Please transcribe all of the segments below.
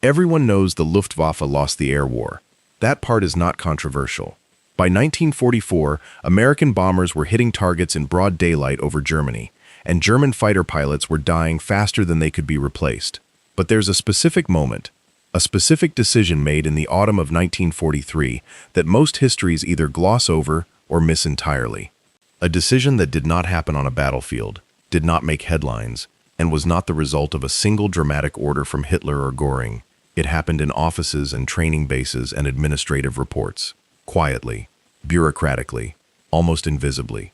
Everyone knows the Luftwaffe lost the air war. That part is not controversial. By 1944, American bombers were hitting targets in broad daylight over Germany, and German fighter pilots were dying faster than they could be replaced. But there's a specific moment, a specific decision made in the autumn of 1943 that most histories either gloss over or miss entirely. A decision that did not happen on a battlefield, did not make headlines, and was not the result of a single dramatic order from Hitler or Göring. It happened in offices and training bases and administrative reports, quietly, bureaucratically, almost invisibly.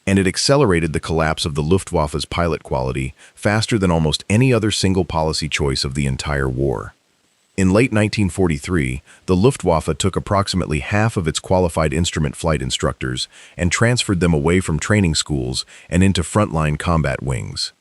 And it accelerated the collapse of the Luftwaffe's pilot quality faster than almost any other single policy choice of the entire war. In late 1943, the Luftwaffe took approximately half of its qualified instrument flight instructors and transferred them away from training schools and into frontline combat wings.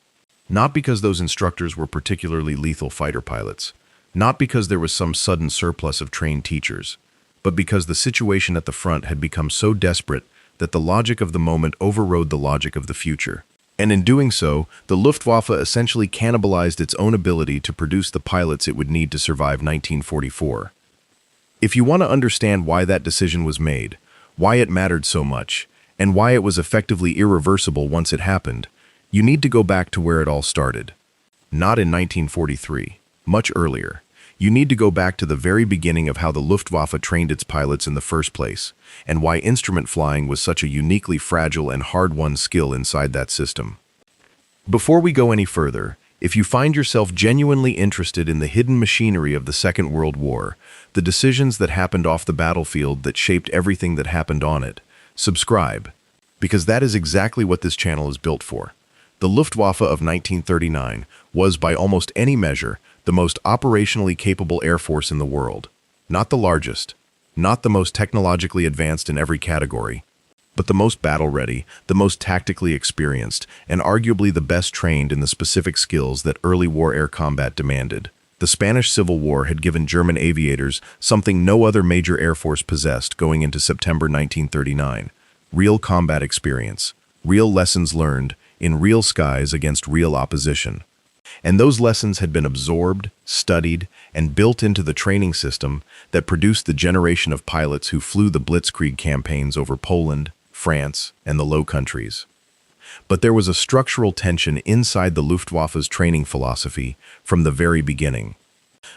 Not because those instructors were particularly lethal fighter pilots, not because there was some sudden surplus of trained teachers, but because the situation at the front had become so desperate that the logic of the moment overrode the logic of the future. And in doing so, the Luftwaffe essentially cannibalized its own ability to produce the pilots it would need to survive 1944. If you want to understand why that decision was made, why it mattered so much, and why it was effectively irreversible once it happened, you need to go back to where it all started. Not in 1943, much earlier. You need to go back to the very beginning of how the Luftwaffe trained its pilots in the first place, and why instrument flying was such a uniquely fragile and hard-won skill inside that system. Before we go any further, if you find yourself genuinely interested in the hidden machinery of the Second World War, the decisions that happened off the battlefield that shaped everything that happened on it, subscribe, because that is exactly what this channel is built for. The Luftwaffe of 1939 was, by almost any measure, the most operationally capable air force in the world. Not the largest, not the most technologically advanced in every category, but the most battle-ready, the most tactically experienced, and arguably the best trained in the specific skills that early war air combat demanded. The Spanish Civil War had given German aviators something no other major air force possessed going into September 1939. Real combat experience, real lessons learned, in real skies against real opposition. And those lessons had been absorbed, studied, and built into the training system that produced the generation of pilots who flew the Blitzkrieg campaigns over Poland, France, and the Low Countries. But there was a structural tension inside the Luftwaffe's training philosophy from the very beginning.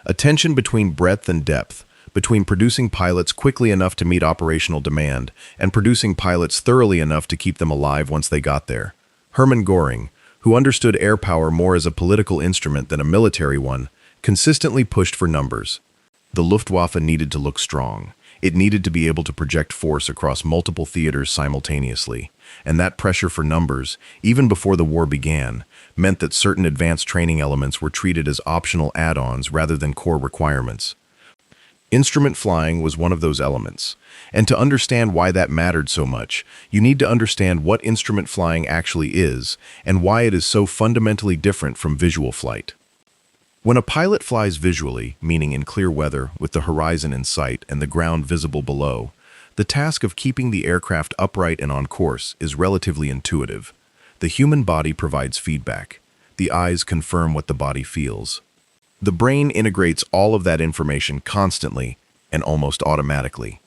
A tension between breadth and depth, between producing pilots quickly enough to meet operational demand and producing pilots thoroughly enough to keep them alive once they got there. Hermann Göring, who understood air power more as a political instrument than a military one, consistently pushed for numbers. The Luftwaffe needed to look strong. It needed to be able to project force across multiple theaters simultaneously, and that pressure for numbers, even before the war began, meant that certain advanced training elements were treated as optional add-ons rather than core requirements. Instrument flying was one of those elements, and to understand why that mattered so much, you need to understand what instrument flying actually is and why it is so fundamentally different from visual flight. When a pilot flies visually, meaning in clear weather with the horizon in sight and the ground visible below, the task of keeping the aircraft upright and on course is relatively intuitive. The human body provides feedback. The eyes confirm what the body feels. The brain integrates all of that information constantly and almost automatically.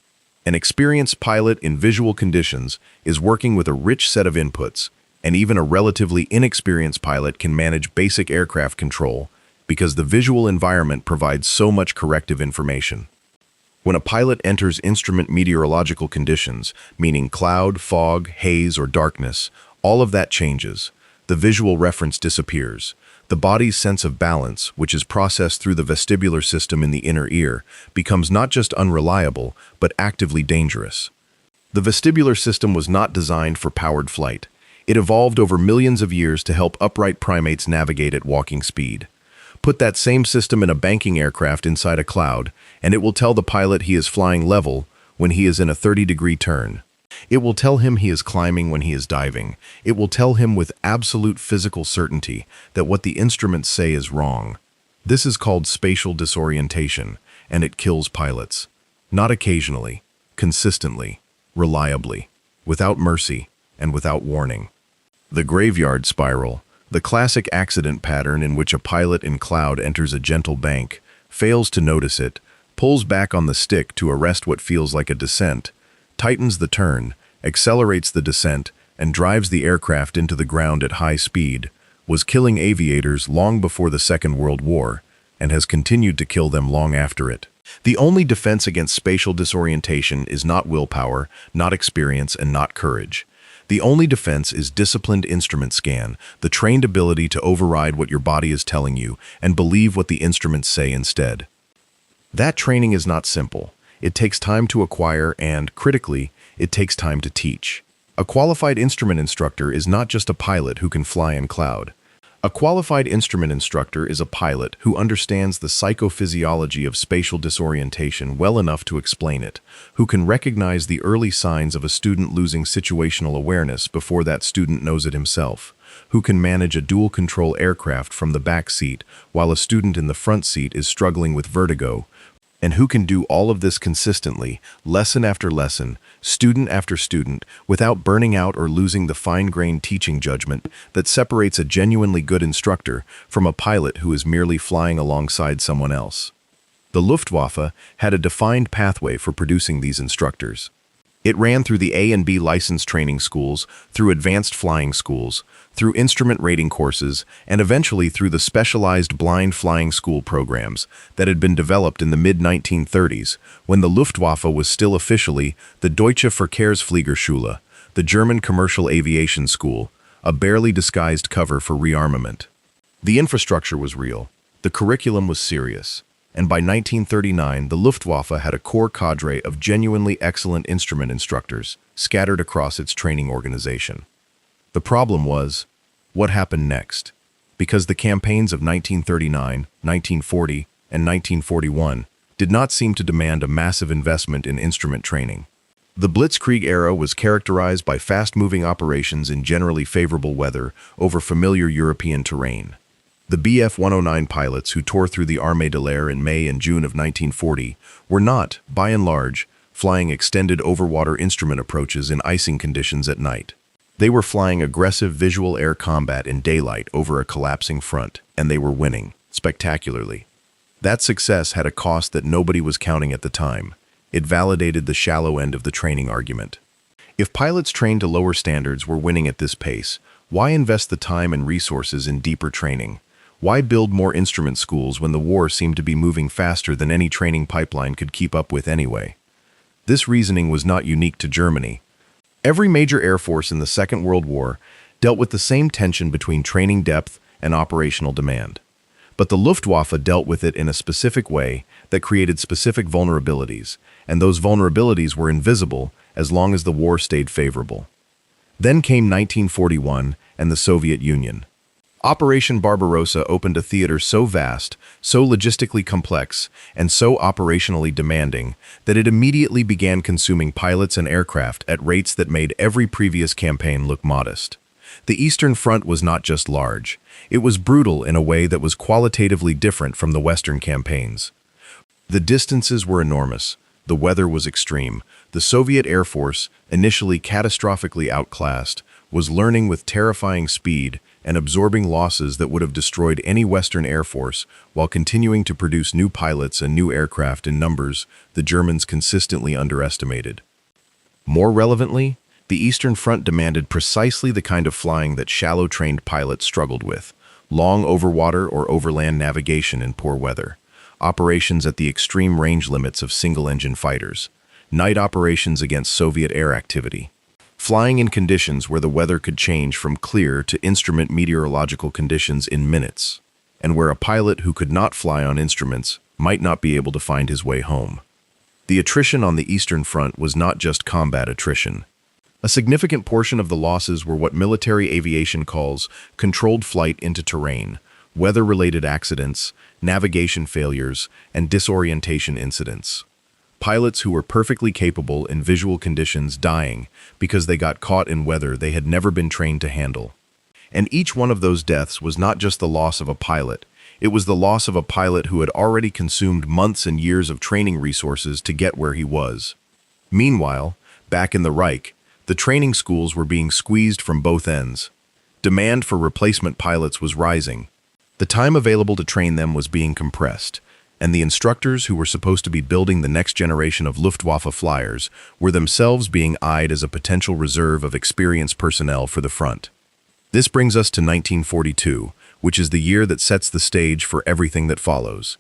An experienced pilot in visual conditions is working with a rich set of inputs, and even a relatively inexperienced pilot can manage basic aircraft control because the visual environment provides so much corrective information. When a pilot enters instrument meteorological conditions, meaning cloud, fog, haze, or darkness, all of that changes. The visual reference disappears. The body's sense of balance, which is processed through the vestibular system in the inner ear, becomes not just unreliable, but actively dangerous. The vestibular system was not designed for powered flight. It evolved over millions of years to help upright primates navigate at walking speed. Put that same system in a banking aircraft inside a cloud, and it will tell the pilot he is flying level when he is in a 30-degree turn. It will tell him he is climbing when he is diving. It will tell him with absolute physical certainty that what the instruments say is wrong. This is called spatial disorientation, and it kills pilots. Not occasionally, consistently, reliably, without mercy, and without warning. The graveyard spiral, the classic accident pattern in which a pilot in cloud enters a gentle bank, fails to notice it, pulls back on the stick to arrest what feels like a descent, tightens the turn, accelerates the descent, and drives the aircraft into the ground at high speed, was killing aviators long before the Second World War, and has continued to kill them long after it. The only defense against spatial disorientation is not willpower, not experience, and not courage. The only defense is disciplined instrument scan, the trained ability to override what your body is telling you and believe what the instruments say instead. That training is not simple. It takes time to acquire and, critically, it takes time to teach. A qualified instrument instructor is not just a pilot who can fly in cloud. A qualified instrument instructor is a pilot who understands the psychophysiology of spatial disorientation well enough to explain it, who can recognize the early signs of a student losing situational awareness before that student knows it himself, who can manage a dual-control aircraft from the back seat while a student in the front seat is struggling with vertigo, and who can do all of this consistently, lesson after lesson, student after student, without burning out or losing the fine-grained teaching judgment that separates a genuinely good instructor from a pilot who is merely flying alongside someone else. The Luftwaffe had a defined pathway for producing these instructors. It ran through the A and B license training schools, through advanced flying schools, through instrument rating courses, and eventually through the specialized blind flying school programs that had been developed in the mid-1930s, when the Luftwaffe was still officially the Deutsche Verkehrsfliegerschule, the German commercial aviation school, a barely disguised cover for rearmament. The infrastructure was real, the curriculum was serious, and by 1939 the Luftwaffe had a core cadre of genuinely excellent instrument instructors scattered across its training organization. The problem was, what happened next? Because the campaigns of 1939, 1940, and 1941 did not seem to demand a massive investment in instrument training. The Blitzkrieg era was characterized by fast-moving operations in generally favorable weather over familiar European terrain. The Bf-109 pilots who tore through the Armée de l'Air in May and June of 1940 were not, by and large, flying extended overwater instrument approaches in icing conditions at night. They were flying aggressive visual air combat in daylight over a collapsing front, and they were winning, spectacularly. That success had a cost that nobody was counting at the time. It validated the shallow end of the training argument. If pilots trained to lower standards were winning at this pace, why invest the time and resources in deeper training? Why build more instrument schools when the war seemed to be moving faster than any training pipeline could keep up with anyway? This reasoning was not unique to Germany. Every major air force in the Second World War dealt with the same tension between training depth and operational demand. But the Luftwaffe dealt with it in a specific way that created specific vulnerabilities, and those vulnerabilities were invisible as long as the war stayed favorable. Then came 1941 and the Soviet Union. Operation Barbarossa opened a theater so vast, so logistically complex, and so operationally demanding that it immediately began consuming pilots and aircraft at rates that made every previous campaign look modest. The Eastern Front was not just large, it was brutal in a way that was qualitatively different from the Western campaigns. The distances were enormous, the weather was extreme, the Soviet Air Force, initially catastrophically outclassed, was learning with terrifying speed and absorbing losses that would have destroyed any Western Air Force while continuing to produce new pilots and new aircraft in numbers the Germans consistently underestimated. More relevantly, the Eastern Front demanded precisely the kind of flying that shallow-trained pilots struggled with: long overwater or overland navigation in poor weather, operations at the extreme range limits of single-engine fighters, night operations against Soviet air activity, flying in conditions where the weather could change from clear to instrument meteorological conditions in minutes, and where a pilot who could not fly on instruments might not be able to find his way home. The attrition on the Eastern Front was not just combat attrition. A significant portion of the losses were what military aviation calls controlled flight into terrain, weather-related accidents, navigation failures, and disorientation incidents. Pilots who were perfectly capable in visual conditions dying because they got caught in weather they had never been trained to handle. And each one of those deaths was not just the loss of a pilot, it was the loss of a pilot who had already consumed months and years of training resources to get where he was. Meanwhile, back in the Reich, the training schools were being squeezed from both ends. Demand for replacement pilots was rising. The time available to train them was being compressed, and the instructors who were supposed to be building the next generation of Luftwaffe flyers were themselves being eyed as a potential reserve of experienced personnel for the front. This brings us to 1942, which is the year that sets the stage for everything that follows.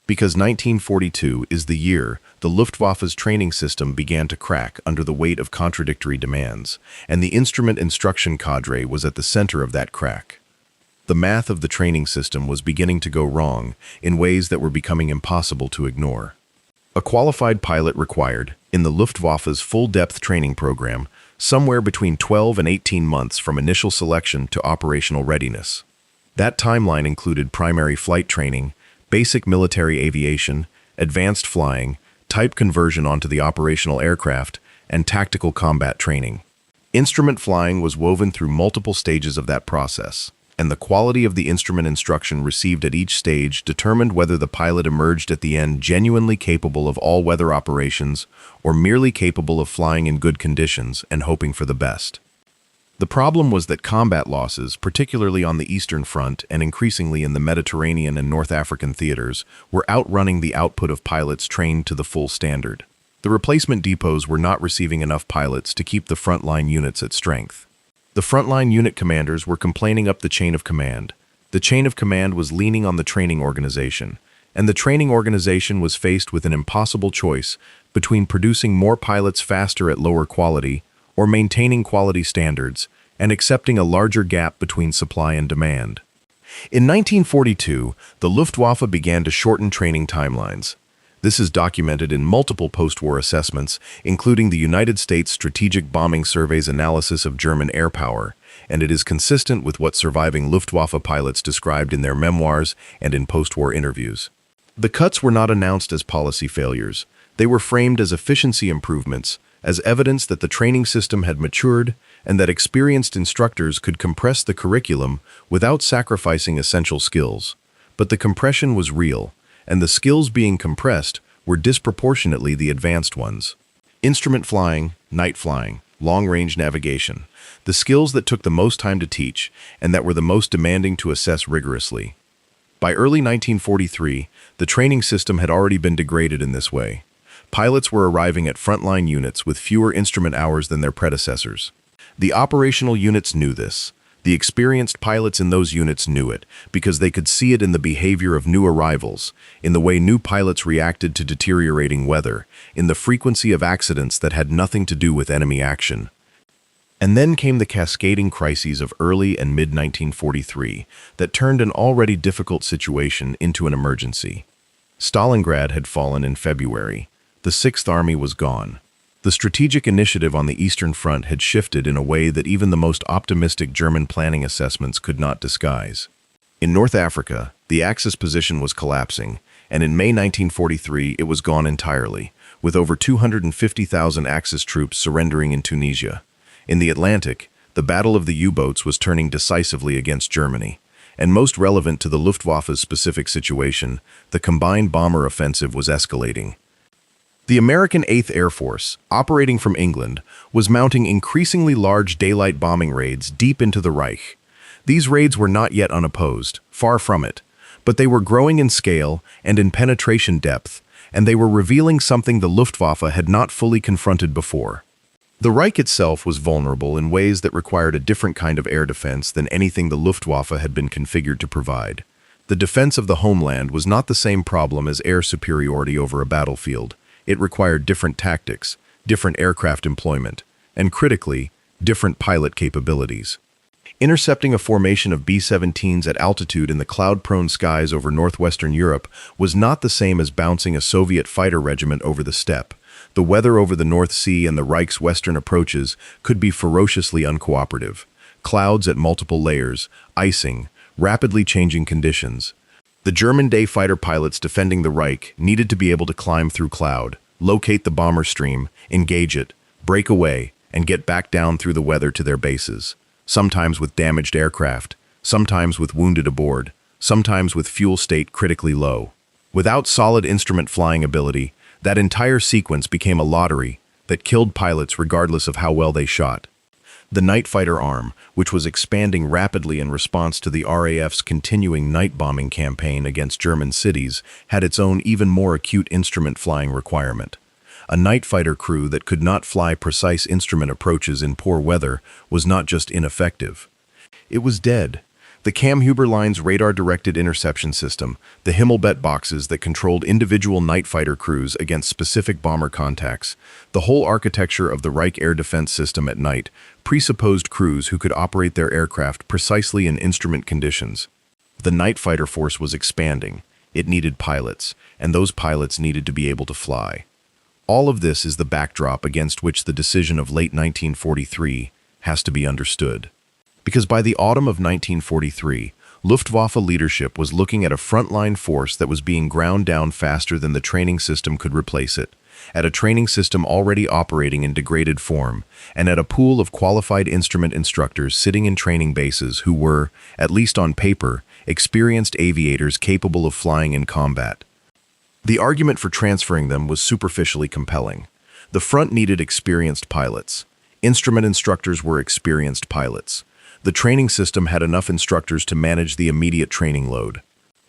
Because 1942 is the year the Luftwaffe's training system began to crack under the weight of contradictory demands, and the instrument instruction cadre was at the center of that crack. The math of the training system was beginning to go wrong in ways that were becoming impossible to ignore. A qualified pilot required, in the Luftwaffe's full-depth training program, somewhere between 12 and 18 months from initial selection to operational readiness. That timeline included primary flight training, basic military aviation, advanced flying, type conversion onto the operational aircraft, and tactical combat training. Instrument flying was woven through multiple stages of that process, and the quality of the instrument instruction received at each stage determined whether the pilot emerged at the end genuinely capable of all-weather operations or merely capable of flying in good conditions and hoping for the best. The problem was that combat losses, particularly on the Eastern Front and increasingly in the Mediterranean and North African theaters, were outrunning the output of pilots trained to the full standard. The replacement depots were not receiving enough pilots to keep the frontline units at strength. The frontline unit commanders were complaining up the chain of command. The chain of command was leaning on the training organization, and the training organization was faced with an impossible choice between producing more pilots faster at lower quality or maintaining quality standards and accepting a larger gap between supply and demand. In 1942, the Luftwaffe began to shorten training timelines. This is documented in multiple post-war assessments, including the United States Strategic Bombing Survey's analysis of German air power, and it is consistent with what surviving Luftwaffe pilots described in their memoirs and in post-war interviews. The cuts were not announced as policy failures. They were framed as efficiency improvements, as evidence that the training system had matured and that experienced instructors could compress the curriculum without sacrificing essential skills. But the compression was real, and the skills being compressed were disproportionately the advanced ones. Instrument flying, night flying, long-range navigation, the skills that took the most time to teach and that were the most demanding to assess rigorously. By early 1943, the training system had already been degraded in this way. Pilots were arriving at frontline units with fewer instrument hours than their predecessors. The operational units knew this. The experienced pilots in those units knew it, because they could see it in the behavior of new arrivals, in the way new pilots reacted to deteriorating weather, in the frequency of accidents that had nothing to do with enemy action. And then came the cascading crises of early and mid-1943 that turned an already difficult situation into an emergency. Stalingrad had fallen in February. The Sixth Army was gone. The strategic initiative on the Eastern Front had shifted in a way that even the most optimistic German planning assessments could not disguise. In North Africa, the Axis position was collapsing, and in May 1943 it was gone entirely, with over 250,000 Axis troops surrendering in Tunisia. In the Atlantic, the Battle of the U-boats was turning decisively against Germany, and most relevant to the Luftwaffe's specific situation, the combined bomber offensive was escalating. The American 8th Air Force, operating from England, was mounting increasingly large daylight bombing raids deep into the Reich. These raids were not yet unopposed, far from it, but they were growing in scale and in penetration depth, and they were revealing something the Luftwaffe had not fully confronted before. The Reich itself was vulnerable in ways that required a different kind of air defense than anything the Luftwaffe had been configured to provide. The defense of the homeland was not the same problem as air superiority over a battlefield. It required different tactics, different aircraft employment, and critically, different pilot capabilities. Intercepting a formation of B-17s at altitude in the cloud-prone skies over northwestern Europe was not the same as bouncing a Soviet fighter regiment over the steppe. The weather over the North Sea and the Reich's western approaches could be ferociously uncooperative. Clouds at multiple layers, icing, rapidly changing conditions. The German day fighter pilots defending the Reich needed to be able to climb through cloud, locate the bomber stream, engage it, break away, and get back down through the weather to their bases, sometimes with damaged aircraft, sometimes with wounded aboard, sometimes with fuel state critically low. Without solid instrument flying ability, that entire sequence became a lottery that killed pilots regardless of how well they shot. The night fighter arm, which was expanding rapidly in response to the RAF's continuing night bombing campaign against German cities, had its own even more acute instrument flying requirement. A night fighter crew that could not fly precise instrument approaches in poor weather was not just ineffective. It was dead. The Kammhuber-Line's radar-directed interception system, the Himmelbett boxes that controlled individual night fighter crews against specific bomber contacts, the whole architecture of the Reich air defense system at night presupposed crews who could operate their aircraft precisely in instrument conditions. The night fighter force was expanding. It needed pilots, and those pilots needed to be able to fly. All of this is the backdrop against which the decision of late 1943 has to be understood. Because by the autumn of 1943, Luftwaffe leadership was looking at a frontline force that was being ground down faster than the training system could replace it, at a training system already operating in degraded form, and at a pool of qualified instrument instructors sitting in training bases who were, at least on paper, experienced aviators capable of flying in combat. The argument for transferring them was superficially compelling. The front needed experienced pilots. Instrument instructors were experienced pilots. The training system had enough instructors to manage the immediate training load.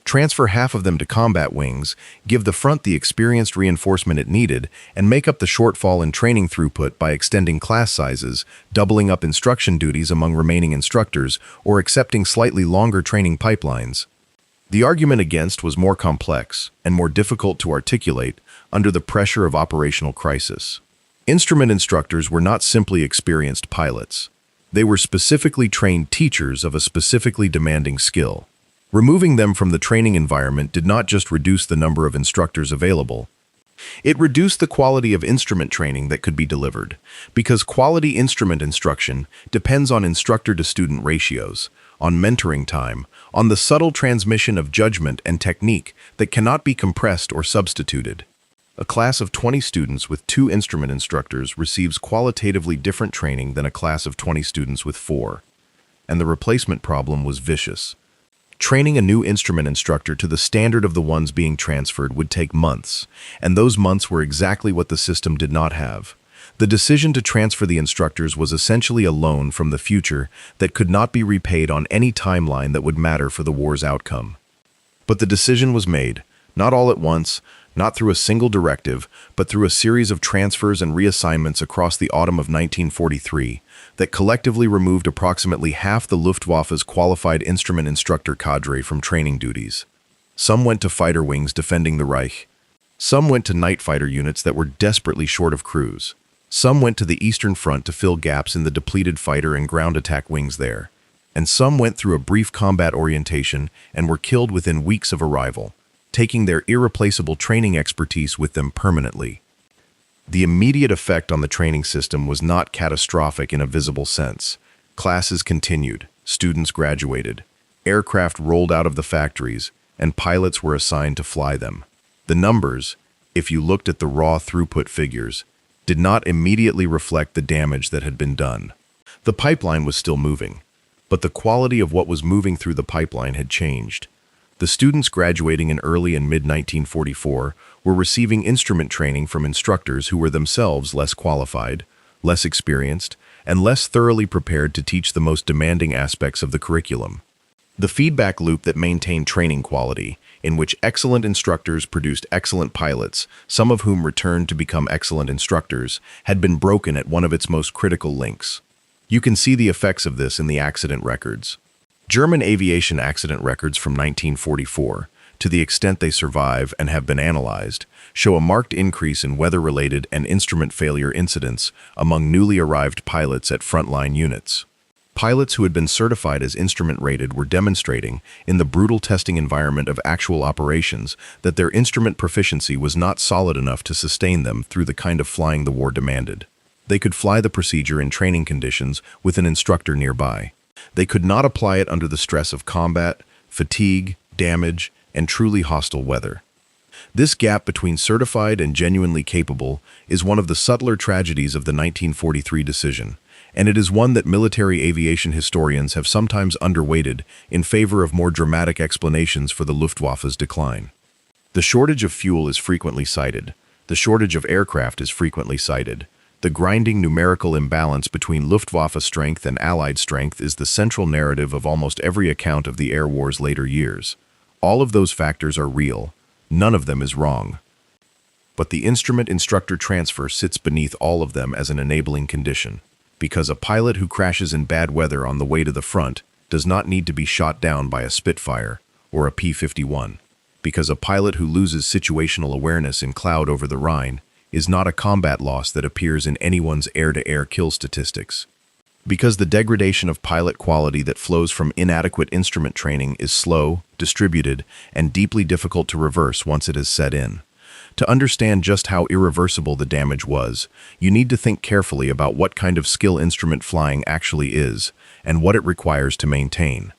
Transfer half of them to combat wings, give the front the experienced reinforcement it needed, and make up the shortfall in training throughput by extending class sizes, doubling up instruction duties among remaining instructors, or accepting slightly longer training pipelines. The argument against was more complex and more difficult to articulate under the pressure of operational crisis. Instrument instructors were not simply experienced pilots. They were specifically trained teachers of a specifically demanding skill. Removing them from the training environment did not just reduce the number of instructors available. It reduced the quality of instrument training that could be delivered, because quality instrument instruction depends on instructor-to-student ratios, on mentoring time, on the subtle transmission of judgment and technique that cannot be compressed or substituted. A class of 20 students with 2 instrument instructors receives qualitatively different training than a class of 20 students with 4. And the replacement problem was vicious. Training a new instrument instructor to the standard of the ones being transferred would take months, and those months were exactly what the system did not have. The decision to transfer the instructors was essentially a loan from the future that could not be repaid on any timeline that would matter for the war's outcome. But the decision was made, not all at once, not through a single directive, but through a series of transfers and reassignments across the autumn of 1943 that collectively removed approximately half the Luftwaffe's qualified instrument instructor cadre from training duties. Some went to fighter wings defending the Reich. Some went to night fighter units that were desperately short of crews. Some went to the Eastern Front to fill gaps in the depleted fighter and ground attack wings there. And some went through a brief combat orientation and were killed within weeks of arrival, taking their irreplaceable training expertise with them permanently. The immediate effect on the training system was not catastrophic in a visible sense. Classes continued, students graduated, aircraft rolled out of the factories, and pilots were assigned to fly them. The numbers, if you looked at the raw throughput figures, did not immediately reflect the damage that had been done. The pipeline was still moving, but the quality of what was moving through the pipeline had changed. The students graduating in early and mid-1944 were receiving instrument training from instructors who were themselves less qualified, less experienced, and less thoroughly prepared to teach the most demanding aspects of the curriculum. The feedback loop that maintained training quality, in which excellent instructors produced excellent pilots, some of whom returned to become excellent instructors, had been broken at one of its most critical links. You can see the effects of this in the accident records. German aviation accident records from 1944, to the extent they survive and have been analyzed, show a marked increase in weather-related and instrument failure incidents among newly arrived pilots at frontline units. Pilots who had been certified as instrument-rated were demonstrating, in the brutal testing environment of actual operations, that their instrument proficiency was not solid enough to sustain them through the kind of flying the war demanded. They could fly the procedure in training conditions with an instructor nearby. They could not apply it under the stress of combat, fatigue, damage, and truly hostile weather. This gap between certified and genuinely capable is one of the subtler tragedies of the 1943 decision, and it is one that military aviation historians have sometimes underweighted in favor of more dramatic explanations for the Luftwaffe's decline. The shortage of fuel is frequently cited. The shortage of aircraft is frequently cited. The grinding numerical imbalance between Luftwaffe strength and Allied strength is the central narrative of almost every account of the air war's later years. All of those factors are real. None of them is wrong. But the instrument-instructor transfer sits beneath all of them as an enabling condition, because a pilot who crashes in bad weather on the way to the front does not need to be shot down by a Spitfire or a P-51, because a pilot who loses situational awareness in cloud over the Rhine is not a combat loss that appears in anyone's air-to-air kill statistics. Because the degradation of pilot quality that flows from inadequate instrument training is slow, distributed, and deeply difficult to reverse once it has set in. To understand just how irreversible the damage was, you need to think carefully about what kind of skill instrument flying actually is and what it requires to maintain.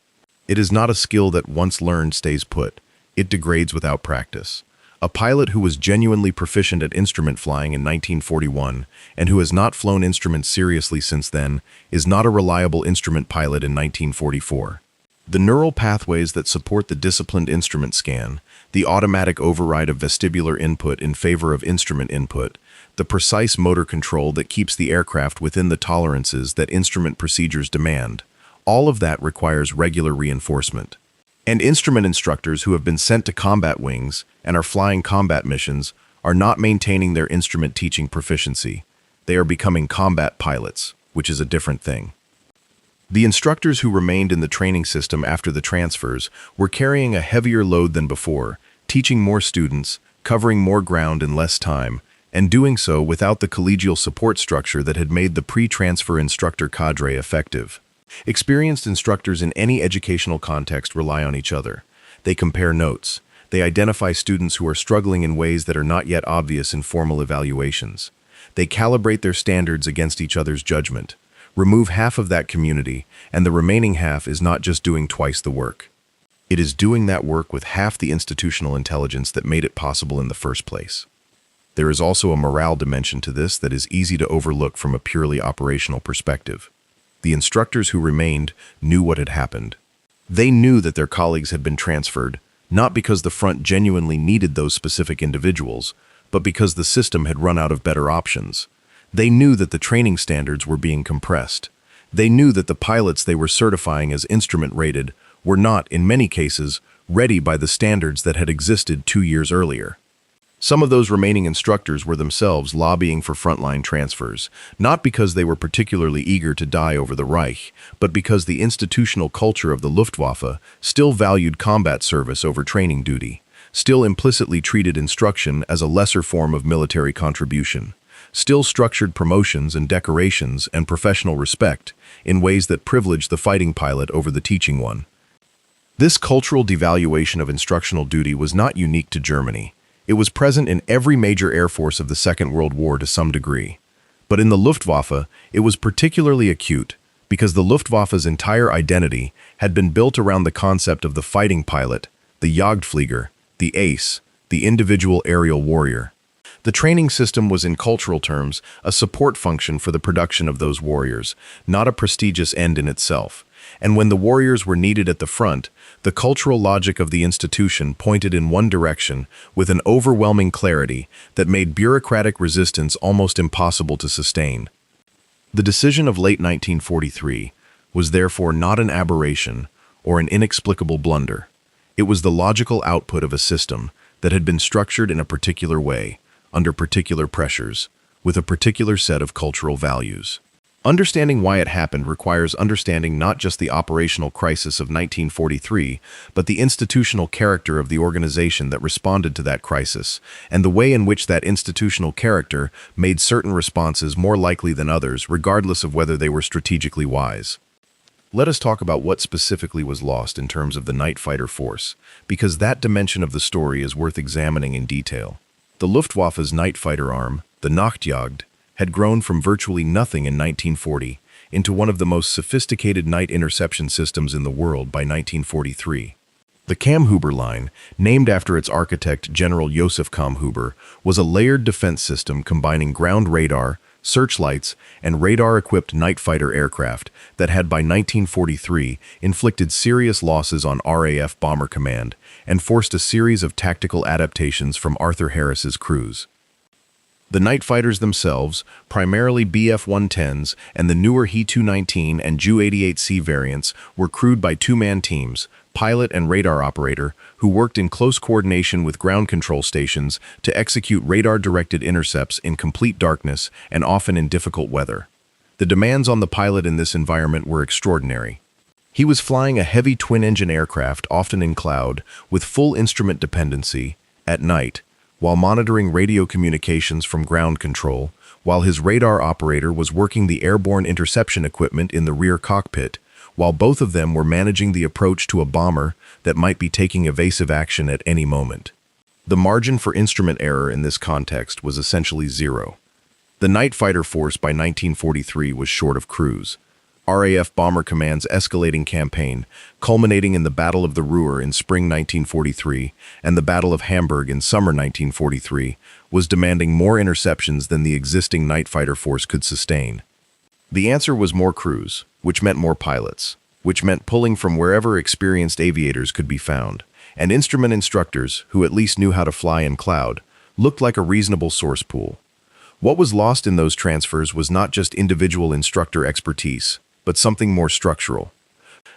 It is not a skill that once learned stays put. It degrades without practice. A pilot who was genuinely proficient at instrument flying in 1941 and who has not flown instruments seriously since then is not a reliable instrument pilot in 1944. The neural pathways that support the disciplined instrument scan, the automatic override of vestibular input in favor of instrument input, the precise motor control that keeps the aircraft within the tolerances that instrument procedures demand, all of that requires regular reinforcement. And instrument instructors who have been sent to combat wings and are flying combat missions are not maintaining their instrument teaching proficiency. They are becoming combat pilots, which is a different thing. The instructors who remained in the training system after the transfers were carrying a heavier load than before, teaching more students, covering more ground in less time, and doing so without the collegial support structure that had made the pre-transfer instructor cadre effective. Experienced instructors in any educational context rely on each other. They compare notes. They identify students who are struggling in ways that are not yet obvious in formal evaluations. They calibrate their standards against each other's judgment. Remove half of that community, and the remaining half is not just doing twice the work. It is doing that work with half the institutional intelligence that made it possible in the first place. There is also a morale dimension to this that is easy to overlook from a purely operational perspective. The instructors who remained knew what had happened. They knew that their colleagues had been transferred, not because the front genuinely needed those specific individuals, but because the system had run out of better options. They knew that the training standards were being compressed. They knew that the pilots they were certifying as instrument-rated were not, in many cases, ready by the standards that had existed 2 years earlier. Some of those remaining instructors were themselves lobbying for frontline transfers, not because they were particularly eager to die over the Reich, but because the institutional culture of the Luftwaffe still valued combat service over training duty, still implicitly treated instruction as a lesser form of military contribution, still structured promotions and decorations and professional respect in ways that privileged the fighting pilot over the teaching one. This cultural devaluation of instructional duty was not unique to Germany. It was present in every major air force of the Second World War to some degree. But in the Luftwaffe, it was particularly acute because the Luftwaffe's entire identity had been built around the concept of the fighting pilot, the Jagdflieger, the ace, the individual aerial warrior. The training system was, in cultural terms, a support function for the production of those warriors, not a prestigious end in itself. And when the warriors were needed at the front, the cultural logic of the institution pointed in one direction with an overwhelming clarity that made bureaucratic resistance almost impossible to sustain. The decision of late 1943 was therefore not an aberration or an inexplicable blunder. It was the logical output of a system that had been structured in a particular way, under particular pressures, with a particular set of cultural values. Understanding why it happened requires understanding not just the operational crisis of 1943, but the institutional character of the organization that responded to that crisis, and the way in which that institutional character made certain responses more likely than others, regardless of whether they were strategically wise. Let us talk about what specifically was lost in terms of the night fighter force, because that dimension of the story is worth examining in detail. The Luftwaffe's night fighter arm, the Nachtjagd, had grown from virtually nothing in 1940 into one of the most sophisticated night interception systems in the world by 1943. The Kammhuber line, named after its architect General Josef Kammhuber, was a layered defense system combining ground radar, searchlights, and radar-equipped night fighter aircraft that had by 1943 inflicted serious losses on RAF Bomber Command and forced a series of tactical adaptations from Arthur Harris's crews. The night fighters themselves, primarily Bf-110s and the newer He-219 and Ju-88C variants, were crewed by two-man teams, pilot and radar operator, who worked in close coordination with ground control stations to execute radar-directed intercepts in complete darkness and often in difficult weather. The demands on the pilot in this environment were extraordinary. He was flying a heavy twin-engine aircraft, often in cloud, with full instrument dependency, at night, while monitoring radio communications from ground control, while his radar operator was working the airborne interception equipment in the rear cockpit, while both of them were managing the approach to a bomber that might be taking evasive action at any moment. The margin for instrument error in this context was essentially zero. The night fighter force by 1943 was short of crews. RAF Bomber Command's escalating campaign, culminating in the Battle of the Ruhr in spring 1943 and the Battle of Hamburg in summer 1943, was demanding more interceptions than the existing night fighter force could sustain. The answer was more crews, which meant more pilots, which meant pulling from wherever experienced aviators could be found, and instrument instructors, who at least knew how to fly in cloud, looked like a reasonable source pool. What was lost in those transfers was not just individual instructor expertise, but something more structural.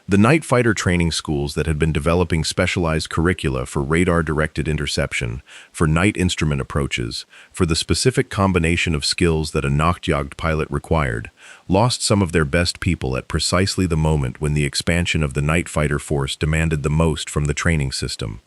The night fighter training schools that had been developing specialized curricula for radar-directed interception, for night instrument approaches, for the specific combination of skills that a Nachtjagd pilot required, lost some of their best people at precisely the moment when the expansion of the night fighter force demanded the most from the training system.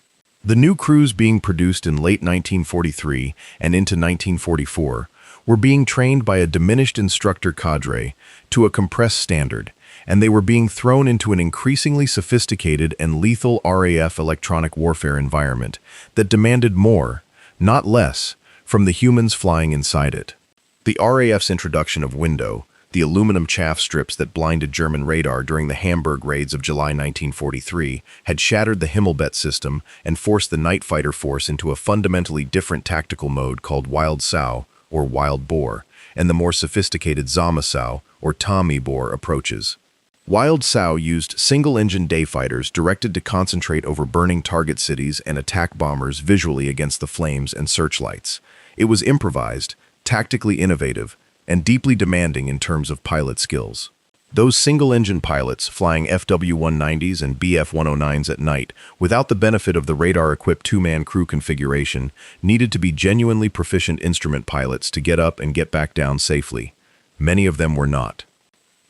The new crews being produced in late 1943 and into 1944 were being trained by a diminished instructor cadre to a compressed standard, and they were being thrown into an increasingly sophisticated and lethal RAF electronic warfare environment that demanded more, not less, from the humans flying inside it. The RAF's introduction of window, the aluminum chaff strips that blinded German radar during the Hamburg raids of July 1943, had shattered the Himmelbett system and forced the night fighter force into a fundamentally different tactical mode called Wild Sow, or Wild Boar, and the more sophisticated Sommersau, or Tommy Boar approaches. Wild Sow used single-engine day fighters directed to concentrate over burning target cities and attack bombers visually against the flames and searchlights. It was improvised, tactically innovative, and deeply demanding in terms of pilot skills. Those single-engine pilots, flying FW-190s and BF-109s at night, without the benefit of the radar-equipped two-man crew configuration, needed to be genuinely proficient instrument pilots to get up and get back down safely. Many of them were not.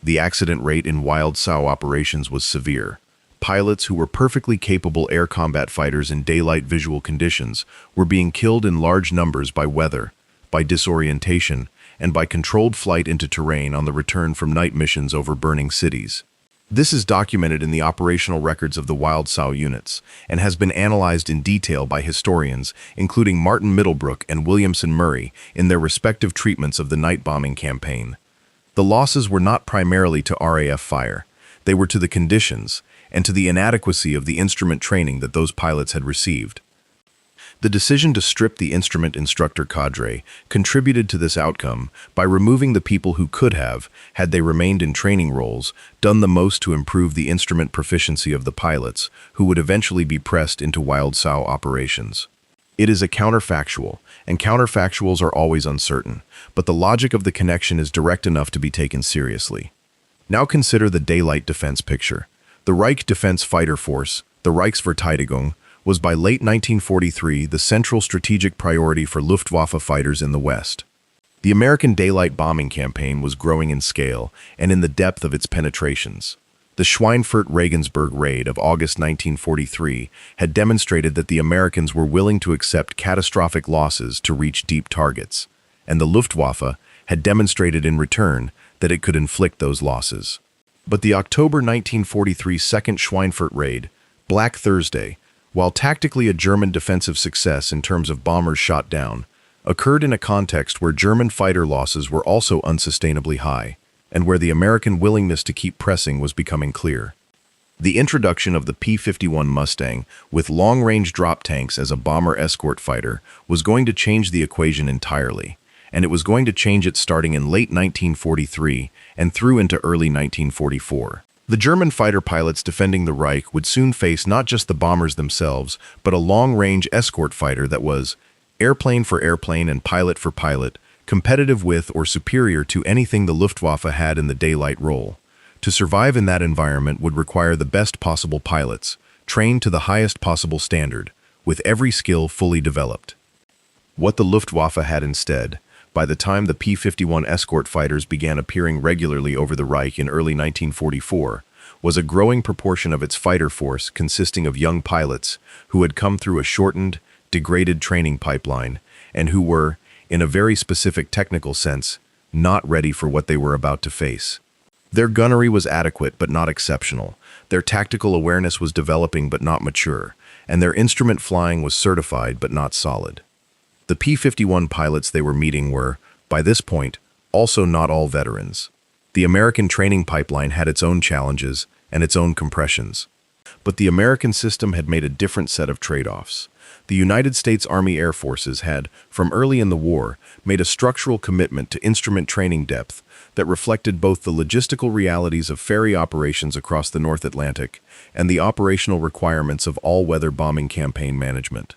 The accident rate in Wild Sow operations was severe. Pilots who were perfectly capable air combat fighters in daylight visual conditions were being killed in large numbers by weather, by disorientation, and by controlled flight into terrain on the return from night missions over burning cities. This is documented in the operational records of the Wild Sow units, and has been analyzed in detail by historians, including Martin Middlebrook and Williamson Murray, in their respective treatments of the night bombing campaign. The losses were not primarily to RAF fire. They were to the conditions, and to the inadequacy of the instrument training that those pilots had received. The decision to strip the instrument instructor cadre contributed to this outcome by removing the people who could have, had they remained in training roles, done the most to improve the instrument proficiency of the pilots, who would eventually be pressed into Wild Sow operations. It is a counterfactual, and counterfactuals are always uncertain, but the logic of the connection is direct enough to be taken seriously. Now consider the daylight defense picture. The Reich Defense Fighter Force, the Reichsverteidigung, was by late 1943 the central strategic priority for Luftwaffe fighters in the West. The American daylight bombing campaign was growing in scale and in the depth of its penetrations. The Schweinfurt-Regensburg raid of August 1943 had demonstrated that the Americans were willing to accept catastrophic losses to reach deep targets, and the Luftwaffe had demonstrated in return that it could inflict those losses. But the October 1943 second Schweinfurt raid, Black Thursday, while tactically a German defensive success in terms of bombers shot down, occurred in a context where German fighter losses were also unsustainably high, and where the American willingness to keep pressing was becoming clear. The introduction of the P-51 Mustang, with long-range drop tanks as a bomber escort fighter, was going to change the equation entirely, and it was going to change it starting in late 1943 and through into early 1944. The German fighter pilots defending the Reich would soon face not just the bombers themselves, but a long-range escort fighter that was, airplane for airplane and pilot for pilot, competitive with or superior to anything the Luftwaffe had in the daylight role. To survive in that environment would require the best possible pilots, trained to the highest possible standard, with every skill fully developed. What the Luftwaffe had instead, by the time the P-51 escort fighters began appearing regularly over the Reich in early 1944, was a growing proportion of its fighter force consisting of young pilots who had come through a shortened, degraded training pipeline and who were, in a very specific technical sense, not ready for what they were about to face. Their gunnery was adequate but not exceptional, their tactical awareness was developing but not mature, and their instrument flying was certified but not solid. The P-51 pilots they were meeting were, by this point, also not all veterans. The American training pipeline had its own challenges and its own compressions. But the American system had made a different set of trade-offs. The United States Army Air Forces had, from early in the war, made a structural commitment to instrument training depth that reflected both the logistical realities of ferry operations across the North Atlantic and the operational requirements of all-weather bombing campaign management.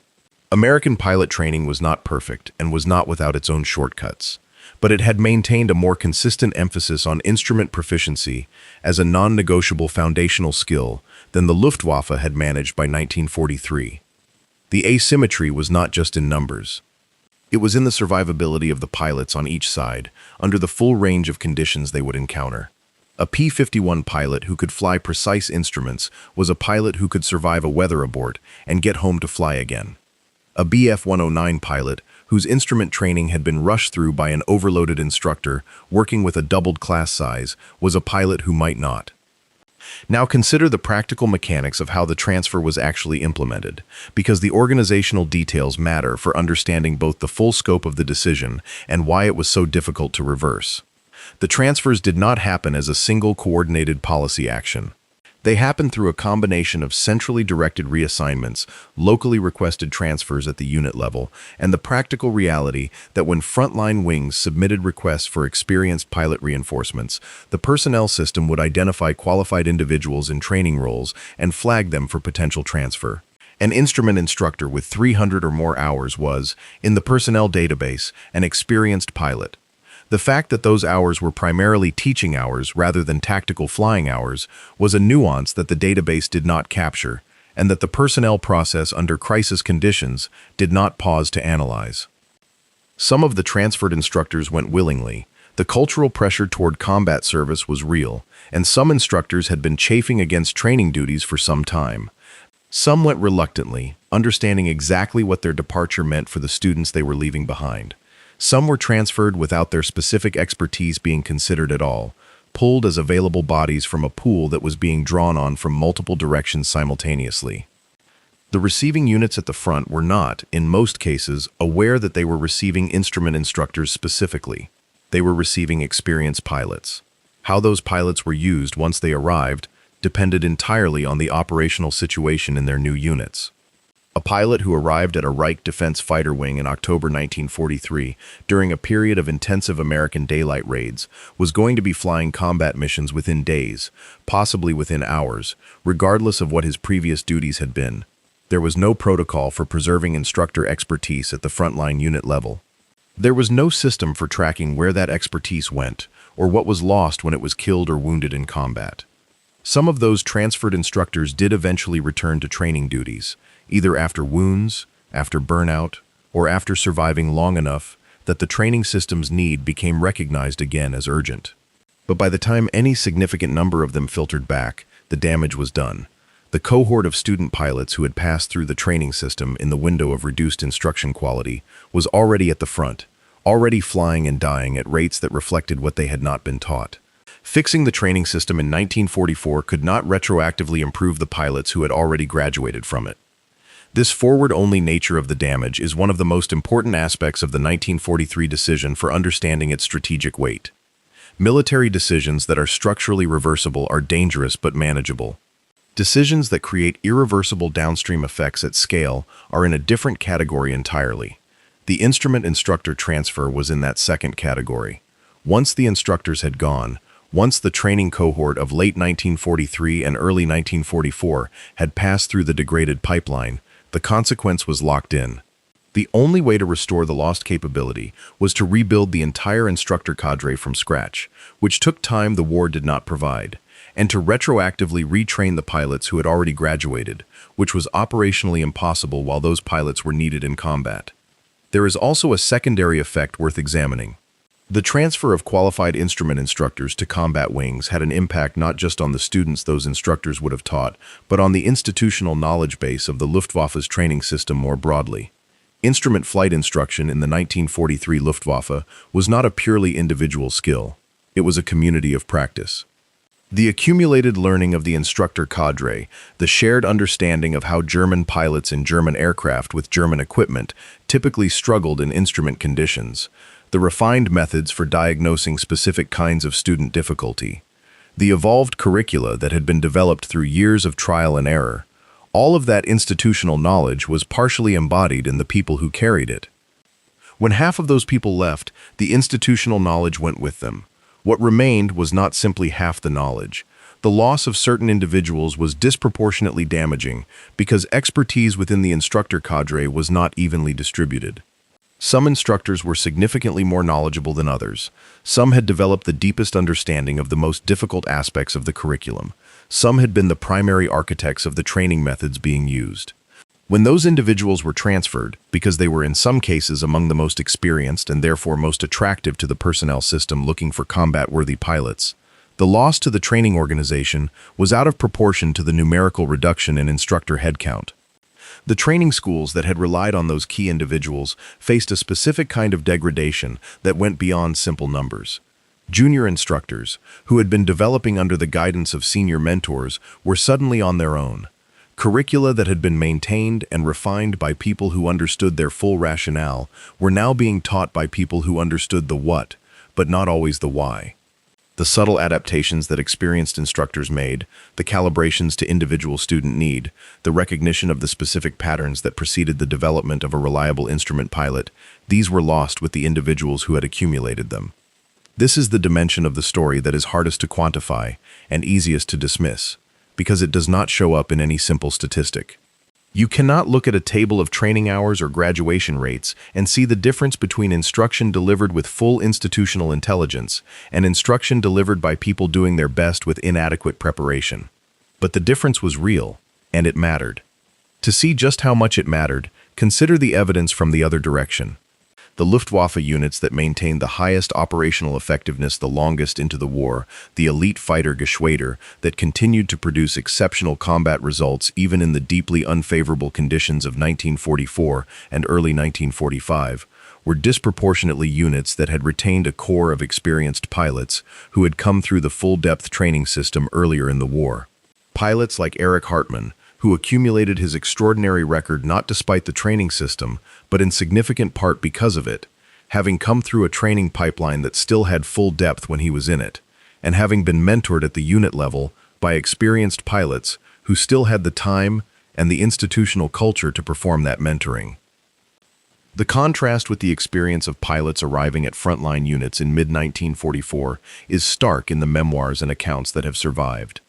American pilot training was not perfect and was not without its own shortcuts, but it had maintained a more consistent emphasis on instrument proficiency as a non-negotiable foundational skill than the Luftwaffe had managed by 1943. The asymmetry was not just in numbers. It was in the survivability of the pilots on each side, under the full range of conditions they would encounter. A P-51 pilot who could fly precise instruments was a pilot who could survive a weather abort and get home to fly again. A Bf-109 pilot, whose instrument training had been rushed through by an overloaded instructor working with a doubled class size, was a pilot who might not. Now consider the practical mechanics of how the transfer was actually implemented, because the organizational details matter for understanding both the full scope of the decision and why it was so difficult to reverse. The transfers did not happen as a single coordinated policy action. They happened through a combination of centrally directed reassignments, locally requested transfers at the unit level, and the practical reality that when frontline wings submitted requests for experienced pilot reinforcements, the personnel system would identify qualified individuals in training roles and flag them for potential transfer. An instrument instructor with 300 or more hours was, in the personnel database, an experienced pilot. The fact that those hours were primarily teaching hours rather than tactical flying hours was a nuance that the database did not capture, and that the personnel process under crisis conditions did not pause to analyze. Some of the transferred instructors went willingly. The cultural pressure toward combat service was real, and some instructors had been chafing against training duties for some time. Some went reluctantly, understanding exactly what their departure meant for the students they were leaving behind. Some were transferred without their specific expertise being considered at all, pulled as available bodies from a pool that was being drawn on from multiple directions simultaneously. The receiving units at the front were not, in most cases, aware that they were receiving instrument instructors specifically. They were receiving experienced pilots. How those pilots were used once they arrived depended entirely on the operational situation in their new units. A pilot who arrived at a Reich Defense Fighter Wing in October 1943 during a period of intensive American daylight raids was going to be flying combat missions within days, possibly within hours, regardless of what his previous duties had been. There was no protocol for preserving instructor expertise at the frontline unit level. There was no system for tracking where that expertise went or what was lost when it was killed or wounded in combat. Some of those transferred instructors did eventually return to training duties, either after wounds, after burnout, or after surviving long enough that the training system's need became recognized again as urgent. But by the time any significant number of them filtered back, the damage was done. The cohort of student pilots who had passed through the training system in the window of reduced instruction quality was already at the front, already flying and dying at rates that reflected what they had not been taught. Fixing the training system in 1944 could not retroactively improve the pilots who had already graduated from it. This forward-only nature of the damage is one of the most important aspects of the 1943 decision for understanding its strategic weight. Military decisions that are structurally reversible are dangerous but manageable. Decisions that create irreversible downstream effects at scale are in a different category entirely. The instrument instructor transfer was in that second category. Once the instructors had gone, once the training cohort of late 1943 and early 1944 had passed through the degraded pipeline, the consequence was locked in. The only way to restore the lost capability was to rebuild the entire instructor cadre from scratch, which took time the war did not provide, and to retroactively retrain the pilots who had already graduated, which was operationally impossible while those pilots were needed in combat. There is also a secondary effect worth examining. The transfer of qualified instrument instructors to combat wings had an impact not just on the students those instructors would have taught, but on the institutional knowledge base of the Luftwaffe's training system more broadly. Instrument flight instruction in the 1943 Luftwaffe was not a purely individual skill. It was a community of practice. The accumulated learning of the instructor cadre, the shared understanding of how German pilots in German aircraft with German equipment typically struggled in instrument conditions, the refined methods for diagnosing specific kinds of student difficulty, the evolved curricula that had been developed through years of trial and error, all of that institutional knowledge was partially embodied in the people who carried it. When half of those people left, the institutional knowledge went with them. What remained was not simply half the knowledge. The loss of certain individuals was disproportionately damaging because expertise within the instructor cadre was not evenly distributed. Some instructors were significantly more knowledgeable than others. Some had developed the deepest understanding of the most difficult aspects of the curriculum. Some had been the primary architects of the training methods being used. When those individuals were transferred, because they were in some cases among the most experienced and therefore most attractive to the personnel system looking for combat-worthy pilots, the loss to the training organization was out of proportion to the numerical reduction in instructor headcount. The training schools that had relied on those key individuals faced a specific kind of degradation that went beyond simple numbers. Junior instructors, who had been developing under the guidance of senior mentors, were suddenly on their own. Curricula that had been maintained and refined by people who understood their full rationale were now being taught by people who understood the what, but not always the why. The subtle adaptations that experienced instructors made, the calibrations to individual student need, the recognition of the specific patterns that preceded the development of a reliable instrument pilot, these were lost with the individuals who had accumulated them. This is the dimension of the story that is hardest to quantify and easiest to dismiss, because it does not show up in any simple statistic. You cannot look at a table of training hours or graduation rates and see the difference between instruction delivered with full institutional intelligence and instruction delivered by people doing their best with inadequate preparation. But the difference was real, and it mattered. To see just how much it mattered, consider the evidence from the other direction. The Luftwaffe units that maintained the highest operational effectiveness the longest into the war, the elite fighter Geschwader that continued to produce exceptional combat results even in the deeply unfavorable conditions of 1944 and early 1945, were disproportionately units that had retained a core of experienced pilots who had come through the full-depth training system earlier in the war. Pilots like Erich Hartmann, who accumulated his extraordinary record not despite the training system, but in significant part because of it, having come through a training pipeline that still had full depth when he was in it, and having been mentored at the unit level by experienced pilots who still had the time and the institutional culture to perform that mentoring. The contrast with the experience of pilots arriving at frontline units in mid-1944 is stark in the memoirs and accounts that have survived.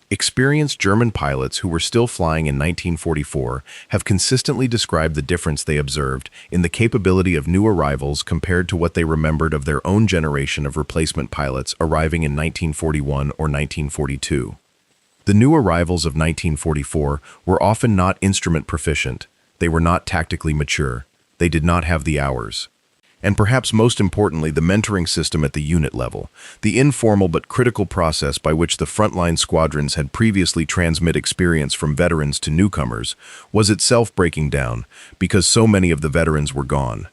Experienced German pilots who were still flying in 1944 have consistently described the difference they observed in the capability of new arrivals compared to what they remembered of their own generation of replacement pilots arriving in 1941 or 1942. The new arrivals of 1944 were often not instrument proficient, they were not tactically mature, they did not have the hours. And perhaps most importantly, the mentoring system at the unit level, the informal but critical process by which the frontline squadrons had previously transmit experience from veterans to newcomers, was itself breaking down because so many of the veterans were gone.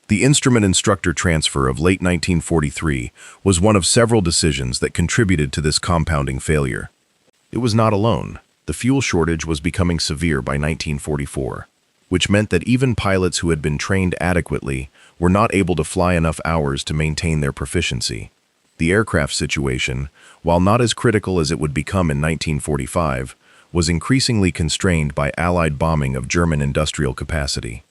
The instrument instructor transfer of late 1943 was one of several decisions that contributed to this compounding failure. It was not alone. The fuel shortage was becoming severe by 1944, which meant that even pilots who had been trained adequately were not able to fly enough hours to maintain their proficiency. The aircraft situation, while not as critical as it would become in 1945, was increasingly constrained by Allied bombing of German industrial capacity.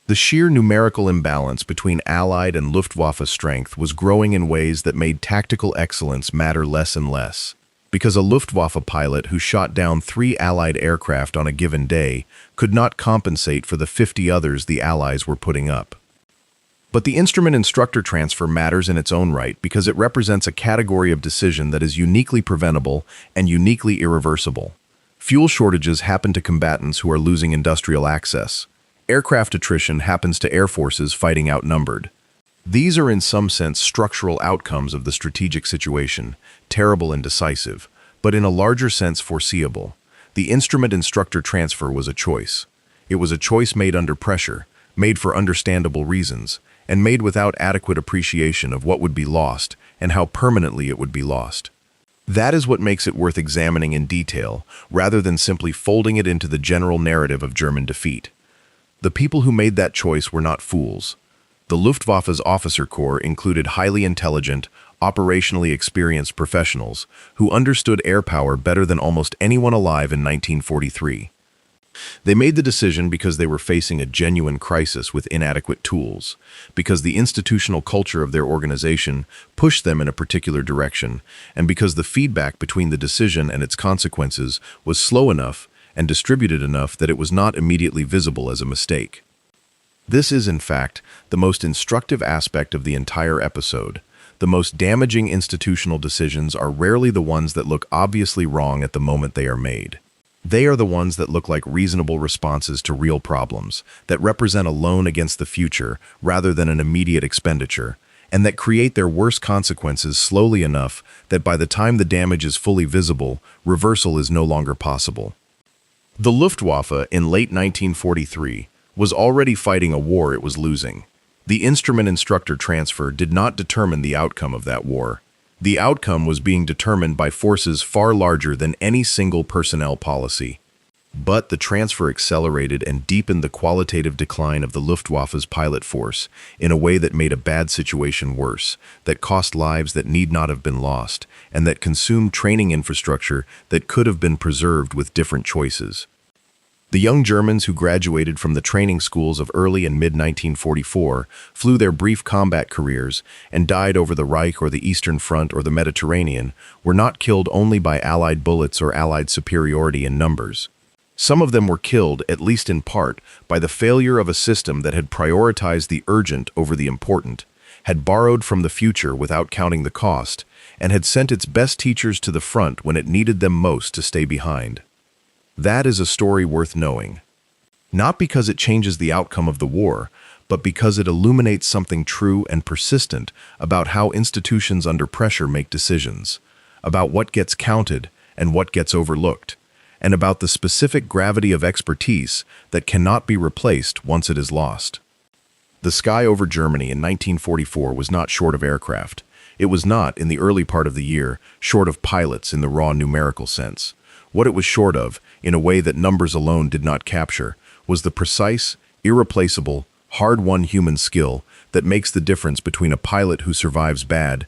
The sheer numerical imbalance between Allied and Luftwaffe strength was growing in ways that made tactical excellence matter less and less. because a Luftwaffe pilot who shot down 3 Allied aircraft on a given day could not compensate for the 50 others the Allies were putting up. But the instrument-instructor transfer matters in its own right because it represents a category of decision that is uniquely preventable and uniquely irreversible. Fuel shortages happen to combatants who are losing industrial access. Aircraft attrition happens to air forces fighting outnumbered. These are in some sense structural outcomes of the strategic situation, terrible and decisive, but in a larger sense foreseeable. The instrument-instructor transfer was a choice. It was a choice made under pressure, made for understandable reasons, and made without adequate appreciation of what would be lost and how permanently it would be lost. That is what makes it worth examining in detail, rather than simply folding it into the general narrative of German defeat. The people who made that choice were not fools. The Luftwaffe's officer corps included highly intelligent, operationally experienced professionals who understood air power better than almost anyone alive in 1943. They made the decision because they were facing a genuine crisis with inadequate tools, because the institutional culture of their organization pushed them in a particular direction, and because the feedback between the decision and its consequences was slow enough and distributed enough that it was not immediately visible as a mistake. This is, in fact, the most instructive aspect of the entire episode. The most damaging institutional decisions are rarely the ones that look obviously wrong at the moment they are made. They are the ones that look like reasonable responses to real problems, that represent a loan against the future rather than an immediate expenditure, and that create their worst consequences slowly enough that by the time the damage is fully visible, reversal is no longer possible. The Luftwaffe, in late 1943, was already fighting a war it was losing. The instrument-instructor transfer did not determine the outcome of that war. The outcome was being determined by forces far larger than any single personnel policy. But the transfer accelerated and deepened the qualitative decline of the Luftwaffe's pilot force in a way that made a bad situation worse, that cost lives that need not have been lost, and that consumed training infrastructure that could have been preserved with different choices. The young Germans who graduated from the training schools of early and mid-1944 flew their brief combat careers and died over the Reich or the Eastern Front or the Mediterranean were not killed only by Allied bullets or Allied superiority in numbers. Some of them were killed, at least in part, by the failure of a system that had prioritized the urgent over the important, had borrowed from the future without counting the cost, and had sent its best teachers to the front when it needed them most to stay behind. That is a story worth knowing. Not because it changes the outcome of the war, but because it illuminates something true and persistent about how institutions under pressure make decisions, about what gets counted and what gets overlooked, and about the specific gravity of expertise that cannot be replaced once it is lost. The sky over Germany in 1944 was not short of aircraft. It was not, in the early part of the year, short of pilots in the raw numerical sense. What it was short of, in a way that numbers alone did not capture, was the precise, irreplaceable, hard-won human skill that makes the difference between a pilot who survives bad